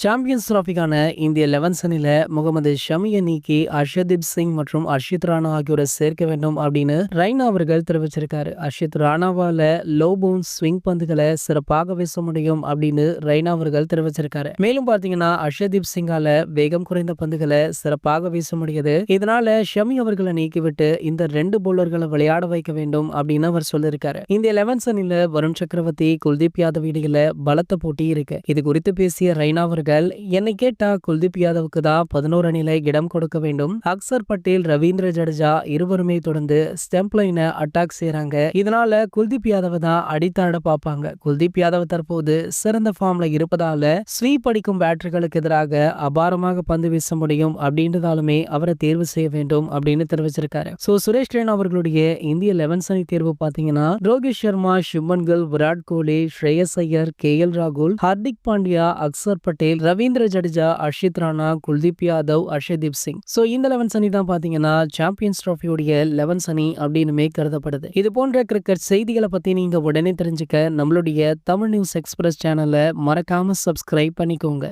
Champions டிராஃபிக்கான இந்திய 11 அணில முகமது ஷமியை நீக்கி அர்ஷதீப் சிங் மற்றும் அர்ஷித் ராணா ஆகியோரை சேர்க்க வேண்டும் அப்படின்னு ரெய்னா அவர்கள் தெரிவிச்சிருக்காரு. அர்ஷித் ராணாவால லோ பவுன்ஸ் ஸ்விங் பந்துகளை சிறப்பாக வீச முடியும் அப்படின்னு ரெய்னா அவர்கள் தெரிவிச்சிருக்காரு. மேலும் பாத்தீங்கன்னா அர்ஷதீப் சிங்கால வேகம் குறைந்த பந்துகளை சிறப்பாக வீச முடியுது. இதனால ஷமி அவர்களை நீக்கிவிட்டு இந்த 2 பவுலர்களை விளையாட வைக்க வேண்டும் அப்படின்னு அவர் சொல்லியிருக்காரு. இந்திய 11 அணில வருண் சக்கரவர்த்தி, குல்தீப் யாதவ் இடையில பலத்த போட்டி இருக்கு. இது குறித்து பேசிய ரெய்னா அவர்கள், என்னை கேட்டா குல்தீப் யாதவுக்கு தான் 11 அணில இடம் கொடுக்க வேண்டும். அக்சர் பட்டேல், ரவீந்திர ஜடேஜா இருவருமே தொடர்ந்து ஸ்டெம்ப் லைனை அட்டாக் செய்யறாங்க. இதனால குல்தீப் யாதவ தான் அடித்தாட பார்ப்பாங்க. குல்தீப் யாதவ் தற்போது சிறந்த ஃபார்ம்ல இருப்பதால ஸ்வீப் அடிக்கும் பேட்டர்களுக்கு எதிராக அபாரமாக பந்து வீச முடியும் அப்படின்றதாலுமே அவரை தேர்வு செய்ய வேண்டும் அப்படின்னு தெரிவிச்சிருக்காரு. சுரேஷ் ரெய்னா அவர்களுடைய இந்திய 11 அணி தேர்வு பாத்தீங்கன்னா ரோஹித் சர்மா, சுப்மன் கில், விராட் கோலி, ஸ்ரேயஸ் ஐயர், KL ராகுல், ஹர்திக் பாண்டியா, அக்சர் பட்டேல், ரவீந்திர ஜடேஜா, அர்ஷித் ராணா, குல்தீப் யாதவ், அர்ஷதீப் சிங். இந்த 11 அணி தான் பாத்தீங்கன்னா சாம்பியன்ஸ் டிராஃபியோடைய 11 அணி அப்படின்னு கருதப்படுது. இது போன்ற கிரிக்கெட் செய்திகளை பத்தி நீங்க உடனே தெரிஞ்சுக்க நம்மளுடைய தமிழ் நியூஸ் எக்ஸ்பிரஸ் சேனலை மறக்காம சப்ஸ்கிரைப் பண்ணிக்கோங்க.